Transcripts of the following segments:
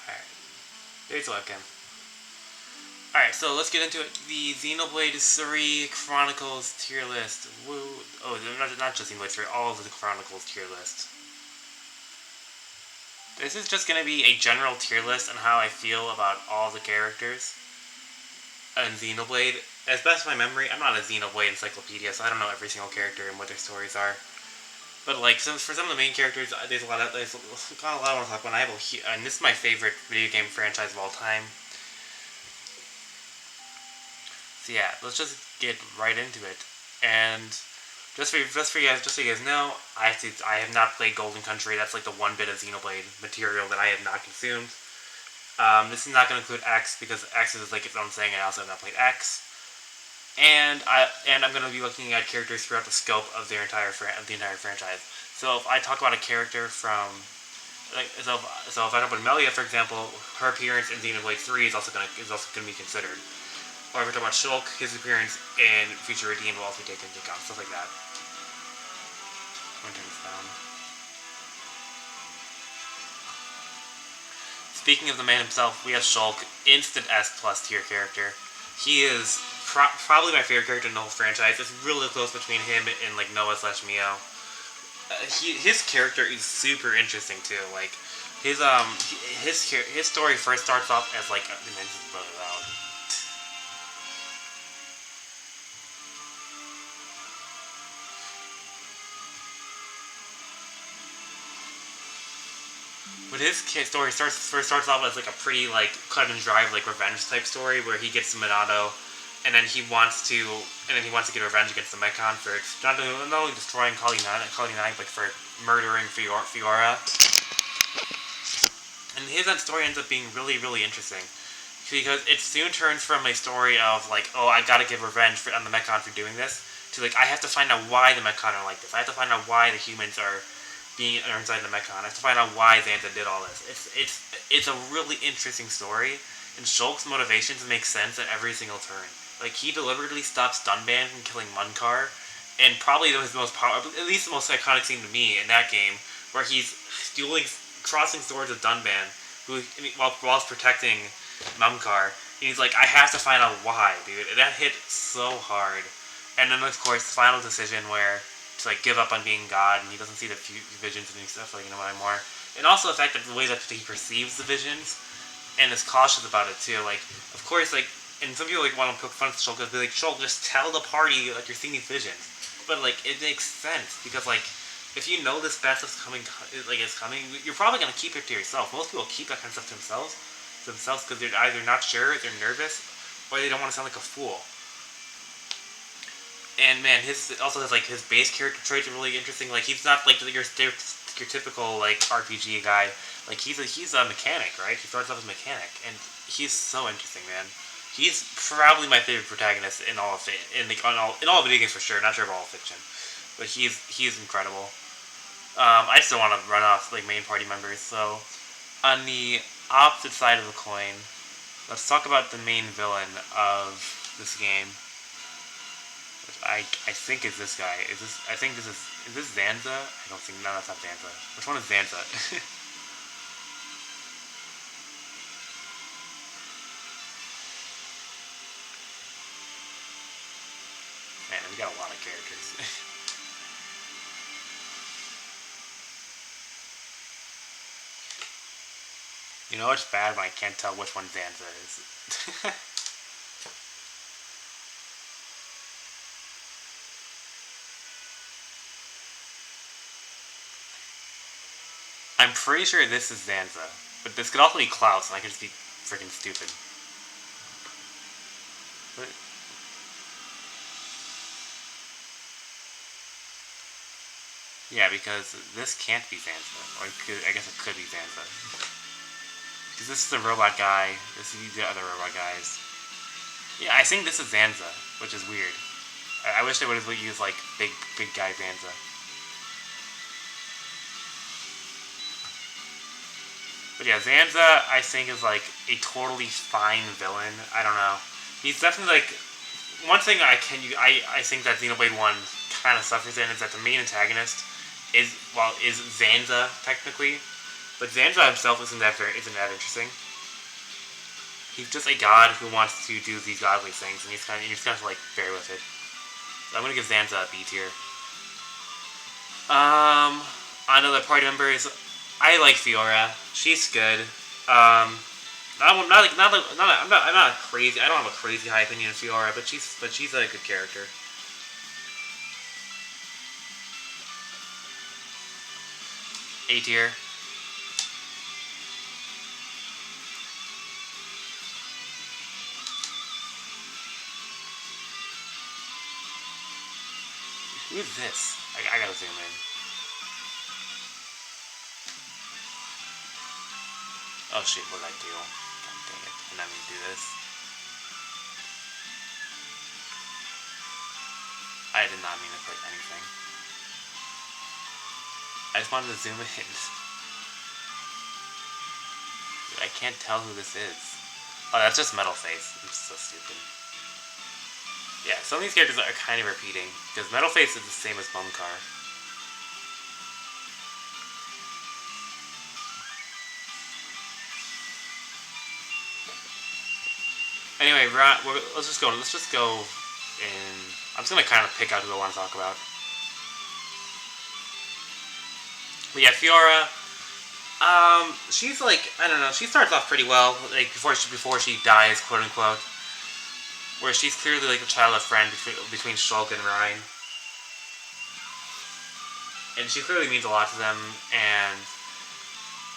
Alright. There's the webcam. Alright, so let's get into it. The Xenoblade 3 Chronicles tier list. Woo. Oh, not just Xenoblade 3, all of the Chronicles tier list. This is just going to be a general tier list on how I feel about all the characters in Xenoblade. As best of my memory, I'm not a Xenoblade encyclopedia, so I don't know every single character and what their stories are. But like, so for some of the main characters, there's a lot I want to talk about. And this is my favorite video game franchise of all time. So yeah, let's just get right into it. And just so you guys know, I have not played Golden Country. That's like the one bit of Xenoblade material that I have not consumed. This is not going to include X because X is like its own thing, and I also have not played X. And I'm going to be looking at characters throughout the scope of the entire franchise. So if I talk about a character from, like, so if I talk about Melia, for example, her appearance in Xenoblade 3 is also going to be considered. Or if we talk about Shulk, his appearance in Future Redeemed will also be taken into account, stuff like that. I'm gonna turn this down. Speaking of the man himself, we have Shulk, instant S+ tier character. He is probably my favorite character in the whole franchise. It's really close between him and like Noah/Mio. His character is super interesting too. Like his story first starts off as like this is really loud. But his story first starts off as like a pretty like cut and dry like revenge type story where he gets Minato, and then he wants to get revenge against the Mechon for not only destroying Kali 9, but for murdering Fiora. And his story ends up being really, really interesting because it soon turns from a story of like, oh, I gotta give revenge on the Mechon for doing this, to like, I have to find out why the Mechon are like this. I have to find out why the humans are inside the Mechon. I have to find out why Xantha did all this. It's a really interesting story, and Shulk's motivations make sense at every single turn. Like, he deliberately stops Dunban from killing Munkar, and probably at least the most iconic scene to me in that game, where he's crossing swords with Dunban, whilst protecting Munkar, and he's like, I have to find out why, dude. And that hit so hard. And then, of course, the final decision where to like give up on being God, and he doesn't see the visions and stuff like anymore. And also the fact that the way that he perceives the visions, and is cautious about it too. Like, of course, like, and some people like want to poke fun at Shulk, be like, Shulk, just tell the party like you're seeing these visions. But like, it makes sense because like, if you know this bad stuff's coming, you're probably gonna keep it to yourself. Most people keep that kind of stuff to themselves because they're either not sure, they're nervous, or they don't want to sound like a fool. And man, his base character traits are really interesting. Like, he's not like your typical like RPG guy. Like, he's a mechanic, right? He starts off as a mechanic, and he's so interesting, man. He's probably my favorite protagonist in all video games for sure. Not sure of all fiction, but he's incredible. I just don't want to run off like main party members. So on the opposite side of the coin, let's talk about the main villain of this game. I think is this guy. Is this Xantha? I don't think, no, that's not Xantha. Which one is Xantha? Man, we got a lot of characters. You know, it's bad when I can't tell which one Xantha is. I'm pretty sure this is Xantha, but this could also be Klaus, and I could just be freaking stupid. But yeah, because this can't be Xantha, or I guess it could be Xantha. Because this is the robot guy, this is the other robot guys. Yeah, I think this is Xantha, which is weird. I wish they would have used like big guy Zanza. But yeah, Zanza I think is like a totally fine villain. I don't know. He's definitely like one thing I think that Xenoblade 1 kind of suffers in is that the main antagonist is Zanza technically, but Zanza himself isn't that interesting. He's just a god who wants to do these godly things, and you just kind of like bear with it. So I'm gonna give Zanza a B tier. On other party members, I like Fiora. She's good. I'm not crazy. I don't have a crazy high opinion of Fiora, but she's a good character. A tier. Who's this? I gotta zoom in. Oh shit, what did I do? God dang it. I did not mean to do this. I did not mean to click anything. I just wanted to zoom in. I can't tell who this is. Oh, that's just Metal Face. I'm so stupid. Yeah, some of these characters are kind of repeating, because Metal Face is the same as Bumcar. Anyway, let's just go in. I'm just gonna kind of pick out who I want to talk about. But yeah, Fiora. She's like, I don't know. She starts off pretty well, like before she dies, quote unquote. Where she's clearly like a child of friend between Shulk and Rein, and she clearly means a lot to them. And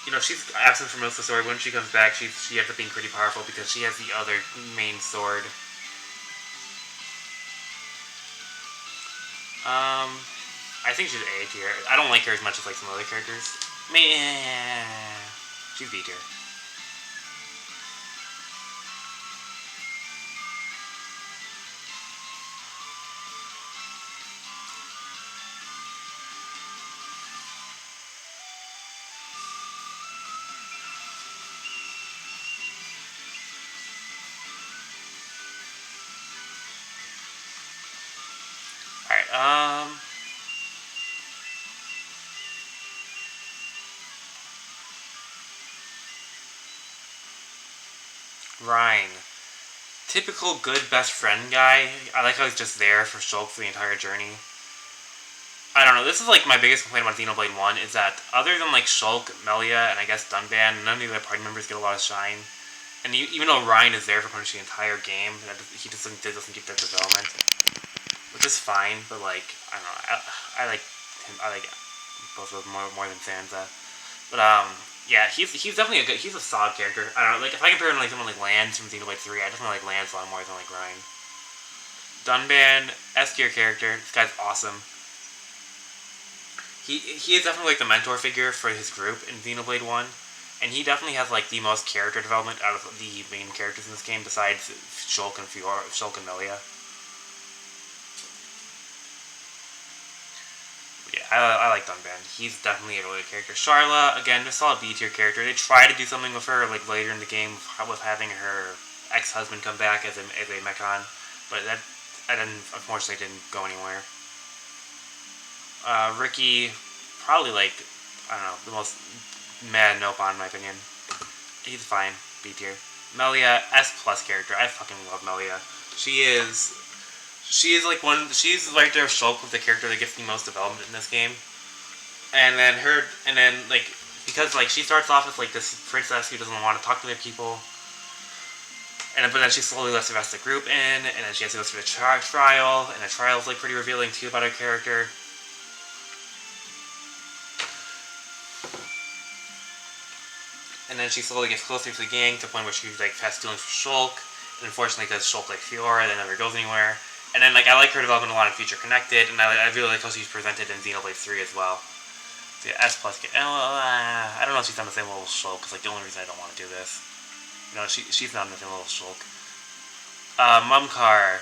you know, she's absent from most of the story. When she comes back, she ends up being pretty powerful because she has the other main sword. I think she's A tier. I don't like her as much as like some other characters. Man, she's B tier. Alright, Rein. Typical good best friend guy. I like how he's just there for Shulk for the entire journey. I don't know, this is like my biggest complaint about Xenoblade 1 is that other than like Shulk, Melia, and I guess Dunban, none of the other party members get a lot of shine. And even though Rein is there for pretty much the entire game, he doesn't get that development. Which is fine, but like, I don't know, I like him, I like both of them more than Sansa. But yeah, he's definitely he's a solid character. I don't know, like if I compare him to like someone like Lance from Xenoblade 3, I definitely like Lance a lot more than like Rein. Dunban, S tier character, this guy's awesome. He is definitely like the mentor figure for his group in Xenoblade 1. And he definitely has like the most character development out of the main characters in this game besides Shulk and Melia. Yeah, I like Dunban. He's definitely a really good character. Sharla, again, a solid B tier character. They try to do something with her like later in the game with having her ex-husband come back as a Mechon, but that unfortunately didn't go anywhere. Ricky, probably like, I don't know, the most mad Nopon in my opinion. He's fine, B tier. Melia, S plus character. I fucking love Melia. She is like she's right there with Shulk with the character that gets the most development in this game. And then like, because like she starts off as like this princess who doesn't want to talk to other people. But then she slowly lets the rest of the group in, and then she has to go through the trial, and the trial is like pretty revealing too about her character. And then she slowly gets closer to the gang to the point where she like has feelings for Shulk. And unfortunately, because Shulk like Fiora, that never goes anywhere. And then like I like her development a lot in Future Connected, and I really like how she's presented in Xenoblade 3 as well. So yeah, S plus. I don't know if she's on the same level as Shulk, because like the only reason I don't want to do this, she's not on the same level as Shulk. Mumcar.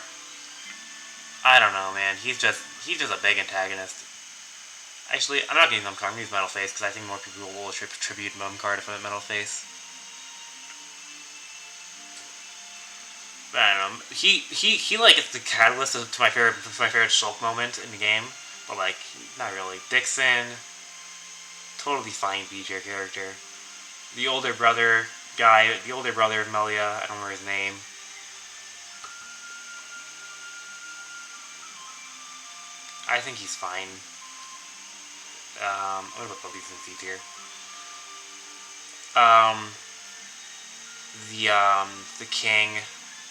I don't know, man. He's just a big antagonist. Actually, I'm not getting Mum Card. I'm gonna use Metal Face because I think more people will tribute Mum Card if I'm Metal Face. But I don't know. He like is the catalyst to my favorite Shulk moment in the game. But like, not really. Dixon, totally fine B tier character. The older brother guy, the older brother of Melia, I don't remember his name. I think he's fine. I'm gonna put these in C tier.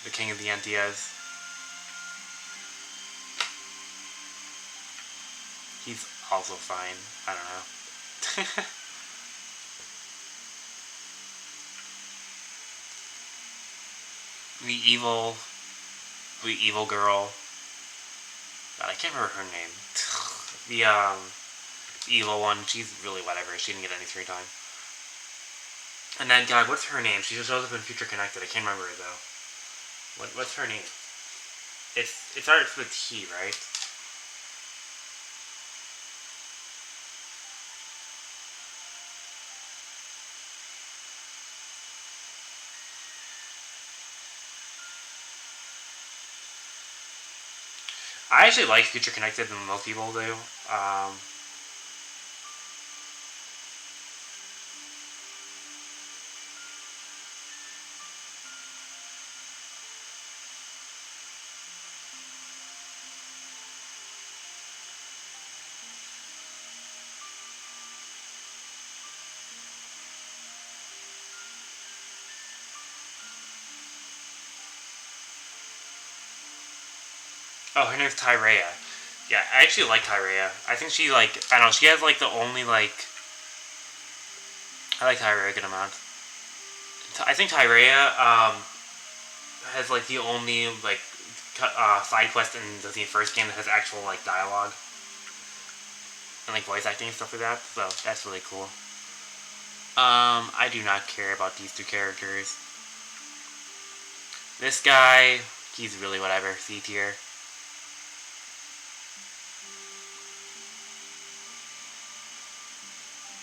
The king of the Antias. He's also fine. I don't know. the evil girl. God, I can't remember her name. The evil one. She's really whatever. She didn't get any screen time. And then, God, what's her name? She just shows up in Future Connected. I can't remember it though. What's her name? It starts with T, right? I actually like Future Connected than most people do. Oh, her name's Tyrea. Yeah, I actually like Tyrea. I think she, like, I don't know, she has, like, the only, like... I like Tyrea a good amount. I think Tyrea, has, like, the only, like, side quest in the first game that has actual, like, dialogue. And, like, voice acting and stuff like that, so that's really cool. I do not care about these two characters. This guy, he's really whatever, C tier.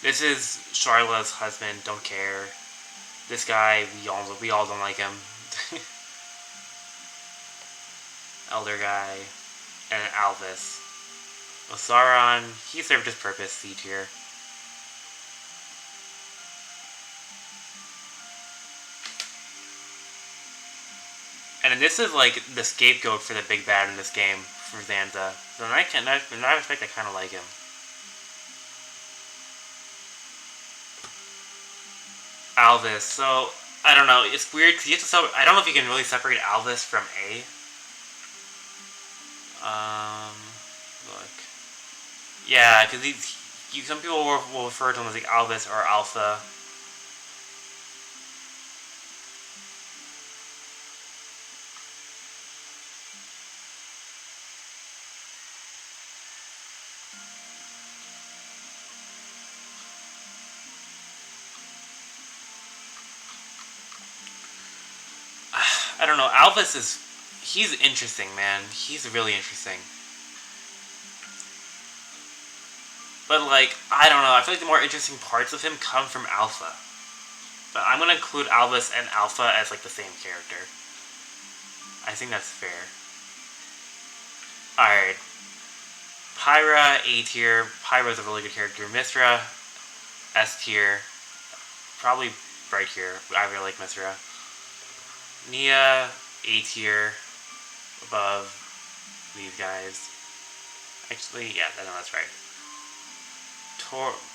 This is Charla's husband, don't care. This guy, we all don't like him. Elder guy. And Alvis. Osaron, he served his purpose, C tier. And then this is like the scapegoat for the big bad in this game for Zanza. So in that respect, I kind of like him. Alvis. So I don't know. It's weird because you have to. I don't know if you can really separate Alvis from A. Look. Yeah, because some people will refer to him as like Alvis or Alpha. I don't know. Alvis he's interesting, man. He's really interesting. But, like, I don't know. I feel like the more interesting parts of him come from Alpha. But I'm going to include Alvis and Alpha as, like, the same character. I think that's fair. Alright. Pyra, A tier. Pyra's a really good character. Misra, S tier. Probably right here. I really like Misra. Nia, A tier. Above these guys. Actually, yeah, no, that's right.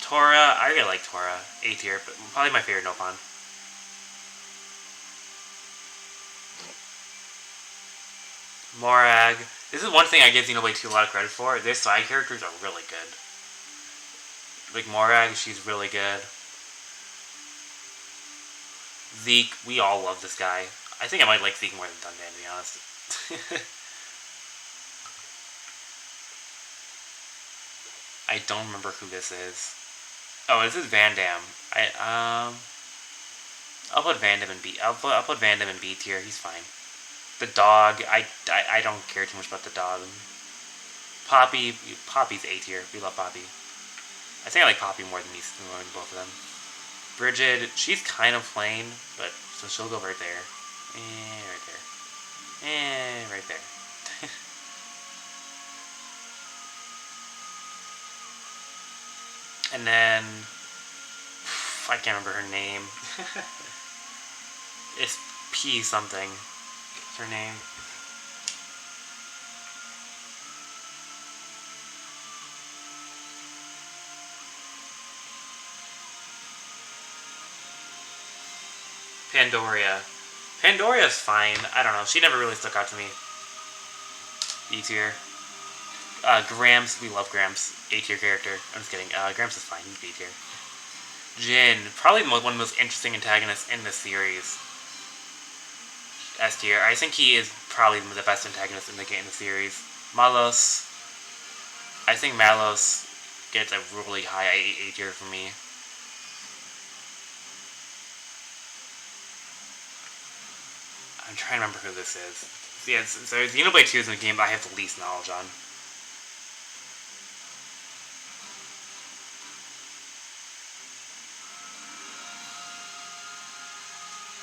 Tora, I really like Tora. A tier, but probably my favorite Nopon. Morag. This is one thing I give Xenoblade 2 a lot of credit for. Their side characters are really good. Like Morag, she's really good. Zeke, we all love this guy. I think I might like Zeke more than Dundan, to be honest. I don't remember who this is. Oh, this is Van Damme. I'll put Van Damme in B. I'll put Van Damme in B tier. He's fine. The dog, I don't care too much about the dog. Poppy's A tier. We love Poppy. I think I like Poppy more than both of them. Bridget, she's kind of plain, but so she'll go right there. Right there. Right there. And then I can't remember her name. It's P something. What's her name? Pandoria. Pandoria's fine. I don't know. She never really stuck out to me. E tier. Gramps. We love Gramps. A tier character. I'm just kidding. Gramps is fine. He's B tier. Jin. Probably one of the most interesting antagonists in this series. S tier. I think he is probably the best antagonist in the series. Malos. I think Malos gets a really high A tier for me. I'm trying to remember who this is. Yeah, so Xenoblade 2 is the game I have the least knowledge on.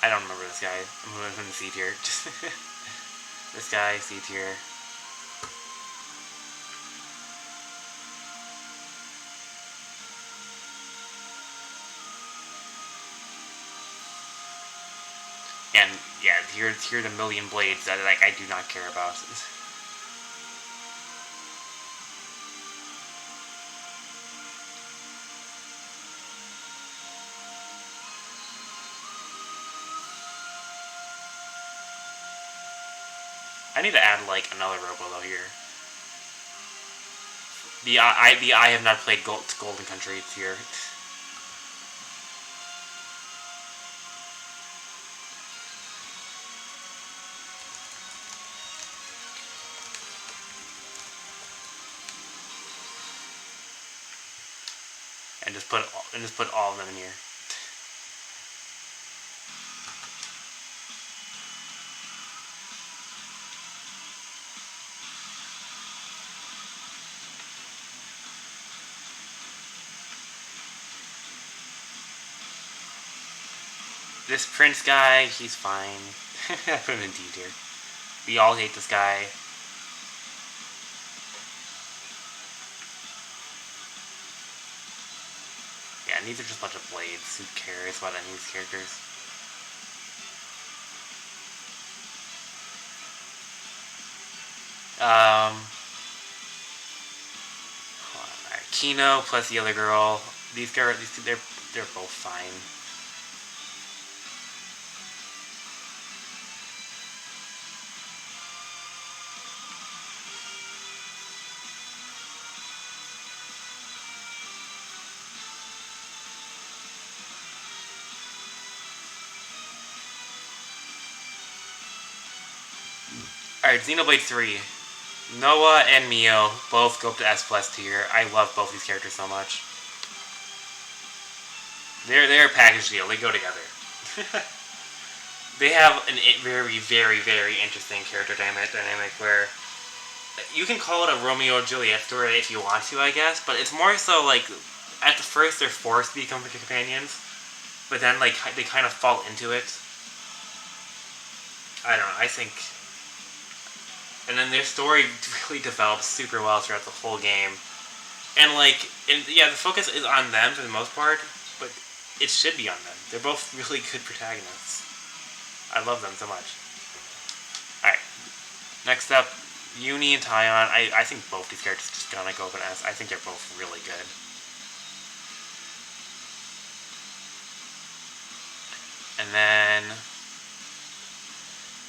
I don't remember this guy. I'm going to C tier. This guy, C tier. And yeah, here's a million blades that like I do not care about. I need to add like another robo though here. I have not played Golden Country here. And just put all of them in here. This Prince guy, he's fine. I put him in D tier. We all hate this guy. Yeah, and these are just a bunch of blades. Who cares about any of these characters? Alright, Kino plus the other girl. These girls, they're both fine. Alright, Xenoblade 3. Noah and Mio both go up to S+ tier. I love both these characters so much. They're a package deal. They go together. They have a very, very, very interesting character dynamic where you can call it a Romeo and Juliet story if you want to, I guess, but it's more so like at the first they're forced to become companions, but then like they kind of fall into it. I don't know. I think. And then their story really develops super well throughout the whole game. And yeah, the focus is on them for the most part, but it should be on them. They're both really good protagonists. I love them so much. Alright. Next up, Uni and Taion. I think both these characters just gonna go up an S. I think they're both really good. And then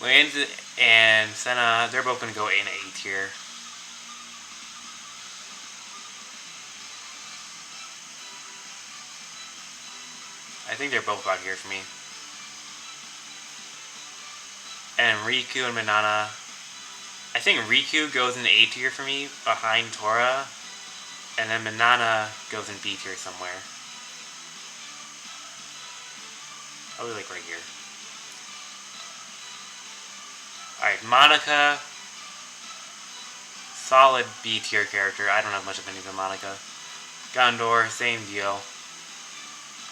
Lance and Senna, they're both going to go in A tier. I think they're both about here for me. And Riku and Manana. I think Riku goes in A tier for me, behind Tora. And then Manana goes in B tier somewhere. Probably like right here. Alright, Monica, Solid B tier character. I don't have much opinions on Monica. Gondor, same deal.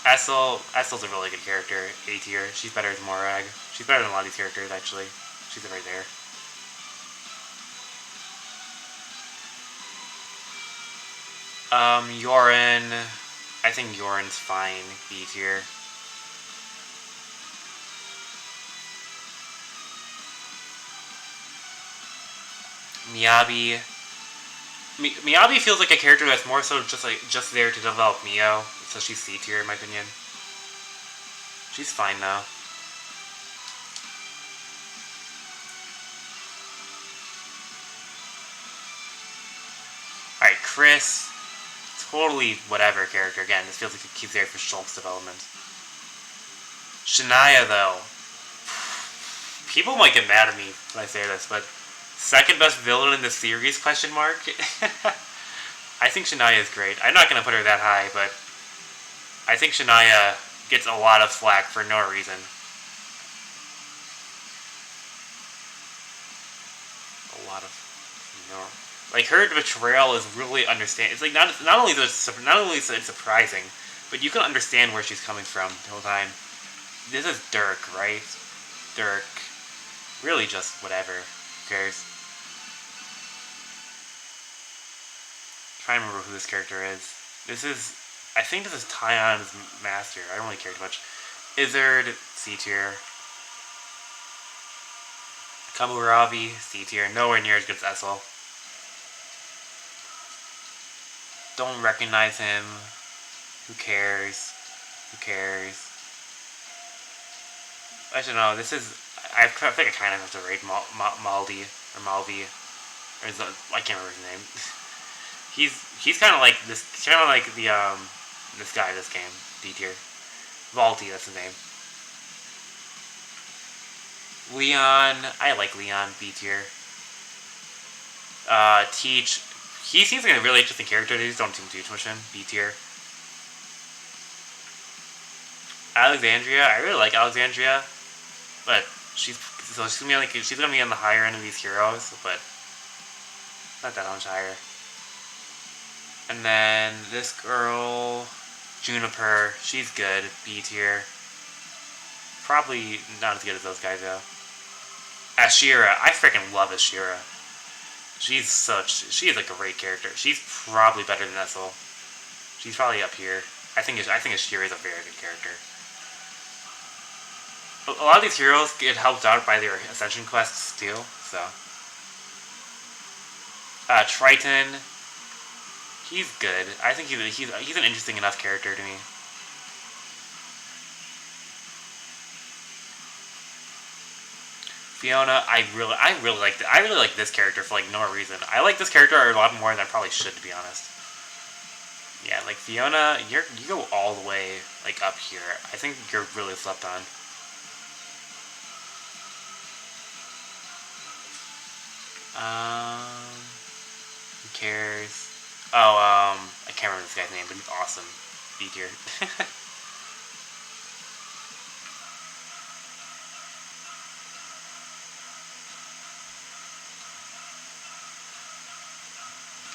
Essel's a really good character. A tier. She's better than Morag. She's better than a lot of these characters, actually. She's right there. Yorin. I think Yorin's fine. B tier. Miyabi. Miyabi feels like a character that's more so just there to develop Mio, so she's C tier in my opinion. She's fine though. Alright, Chris. Totally whatever character. Again, this feels like he's there for Shulk's development. Shania though. People might get mad at me when I say this, but second best villain in the series, question mark? I think Shania is great. I'm not going to put her that high, but I think Shania gets a lot of slack for no reason. A lot of like her betrayal is really understand. It's like not only is it surprising, but you can understand where she's coming from the whole time. This is Dirk, right? Dirk. Really just whatever. Who cares? I'm trying to remember who this character is. I think this is Tion's master. I don't really care too much. Izzard, C tier. Kamuravi, C tier. Nowhere near as good as Essel. Don't recognize him. Who cares? Who cares? Actually, no. This is. I think I kind of have to rate Maldi or Malvi. Or I can't remember his name. He's kind of like this. Kind of like the this guy. This game. D tier. Valti. That's his name. Leon. I like Leon. B tier. Teach. He seems like a really interesting character. They just don't seem too much him. B tier. Alexandria. I really like Alexandria, but she's gonna be on the higher end of these heroes, but not that much higher. And then this girl, Juniper. She's good. B tier. Probably not as good as those guys though. Ashira. I freaking love Ashira. She is a great character. She's probably better than Essel. She's probably up here. I think Ashira is a very good character. A lot of these heroes get helped out by their ascension quests too. So, Triton. He's good. I think he's an interesting enough character to me. Fiona, I really like this character for like no reason. I like this character a lot more than I probably should, to be honest. Yeah, like Fiona, you go all the way like up here. I think you're really slept on. Who cares? Oh, I can't remember this guy's name, but he's awesome. B tier.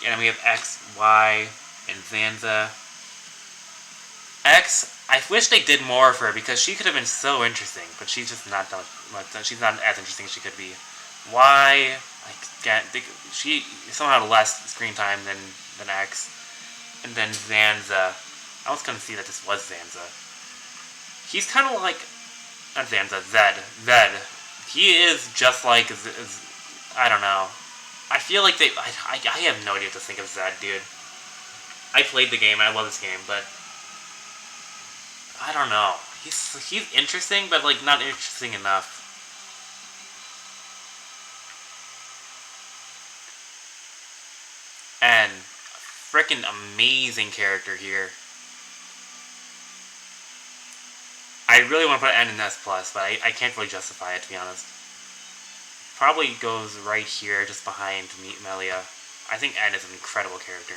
And then we have X, Y, and Zanza. X, I wish they did more for her because she could have been so interesting, but she's just not that much. She's not as interesting as she could be. Y, she somehow had less screen time than X. And then Zanza. I was gonna see that this was Zanza. He's kind of like, not Zanza, Zed. He is just like, I don't know. I feel like I have no idea what to think of Zed, dude. I played the game, I love this game, but I don't know. He's interesting, but like not interesting enough. And freaking amazing character here. I really want to put N in S+, but I can't really justify it, to be honest. Probably goes right here, just behind Melia. I think N is an incredible character.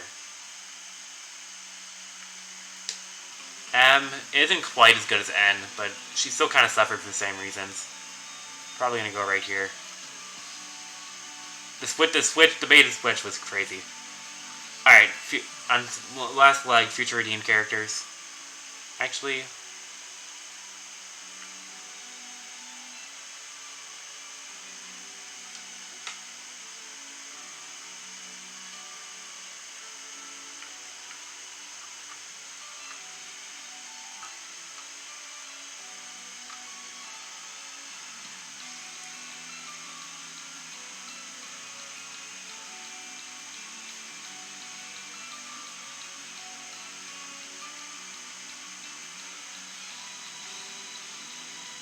M isn't quite as good as N, but she still kind of suffered for the same reasons. Probably gonna go right here. the bait and switch was crazy. Alright, on last leg, future redeemed characters. Actually,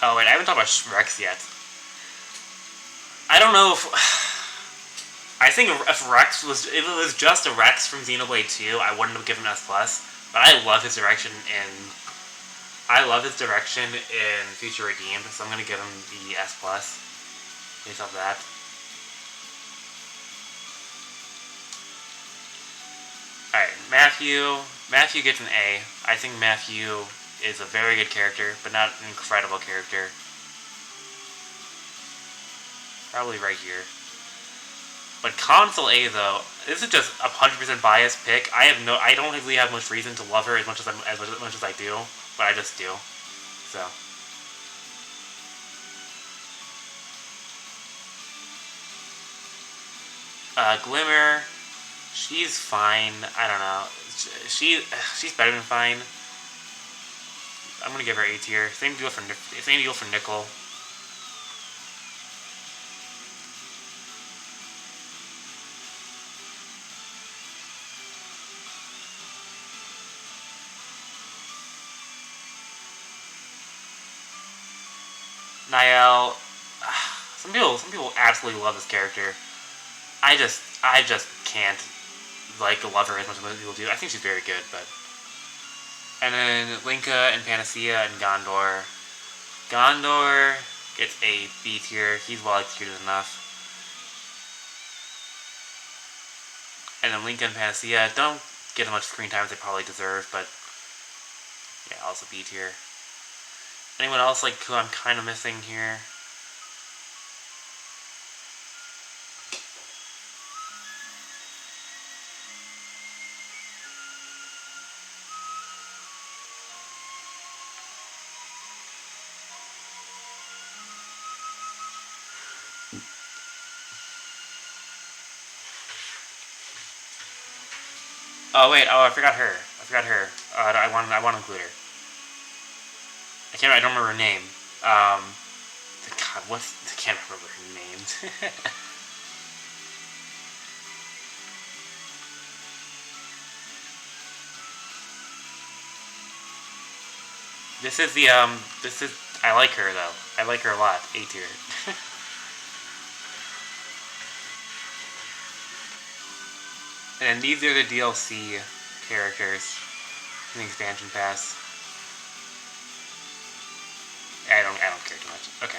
oh wait, I haven't talked about Rex yet. I don't know if I think if it was just a Rex from Xenoblade 2, I wouldn't have given him S+. But I love his direction in Future Redeemed, so I'm gonna give him the S+. Based off that. Alright, Matthew. Matthew gets an A. I think Matthew is a very good character, but not an incredible character. Probably right here. But Console A though, this is just a 100% biased pick. I don't really have much reason to love her as much as I do, but I just do. So. Glimmer, she's fine. I don't know. She's better than fine. I'm gonna give her A tier. Same deal for Nickel. Niall, some people absolutely love this character. I just can't love her as much as people do. I think she's very good, but. And then Linka and Panacea and Gondor. Gondor gets a B tier. He's well executed enough. And then Linka and Panacea don't get as much screen time as they probably deserve, but yeah, also B tier. Anyone else who I'm kind of missing here? Oh wait, I forgot her. I want to include her. I don't remember her name. God, I can't remember her name. I like her though. I like her a lot. A tier. And these are the DLC characters in the expansion pass. I don't care too much. Okay.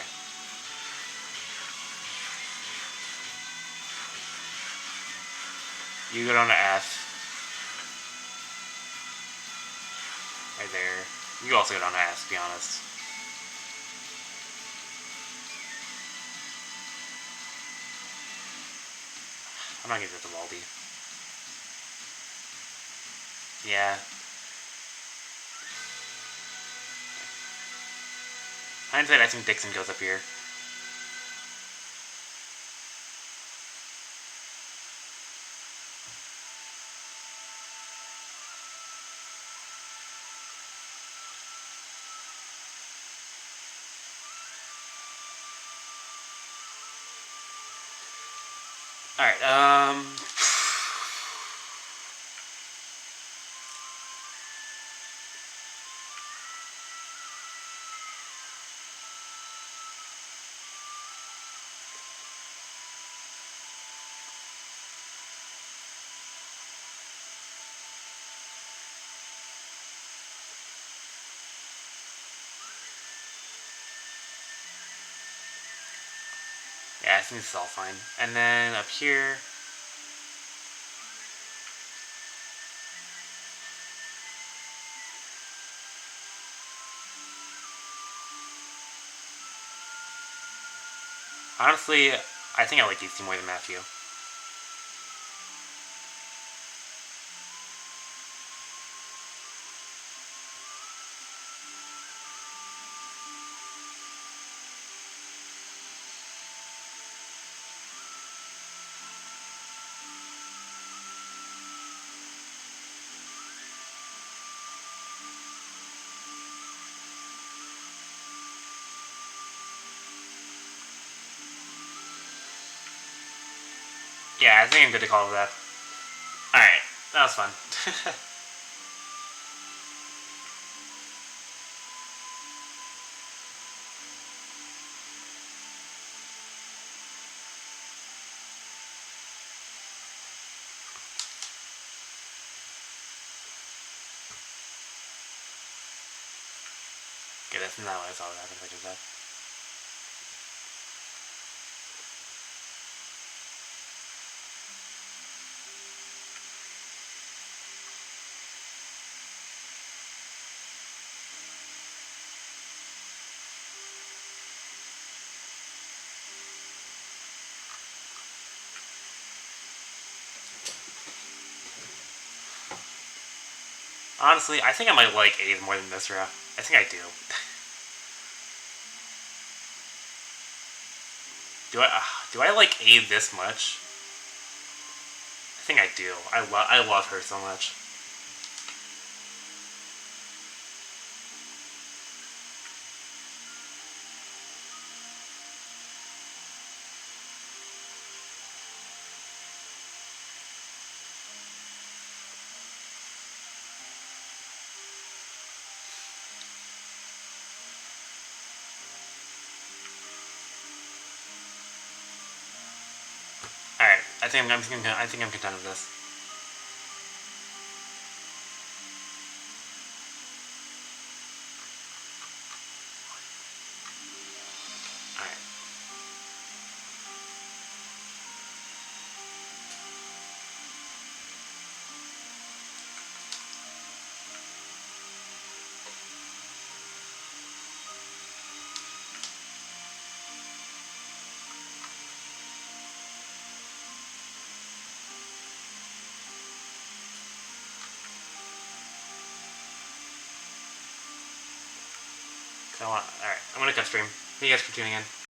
You go down to F. Right there. You can also go down to S, to be honest. I'm not gonna get the Waldy. Yeah. Hindsight, I think Dixon goes up here. Alright, yeah, I think this is all fine. And then up here... Honestly, I think I like these two more than Matthew. Yeah, I think I'm good to call it that. Alright, that was fun. Okay, that's not what I saw what happened if I did that. Honestly, I think I might like A's more than Misra. I think I do. Do I like A this much? I think I do. I love her so much. All right, I think I'm content with this. All right. Alright, I'm gonna cut stream. Thank you guys for tuning in.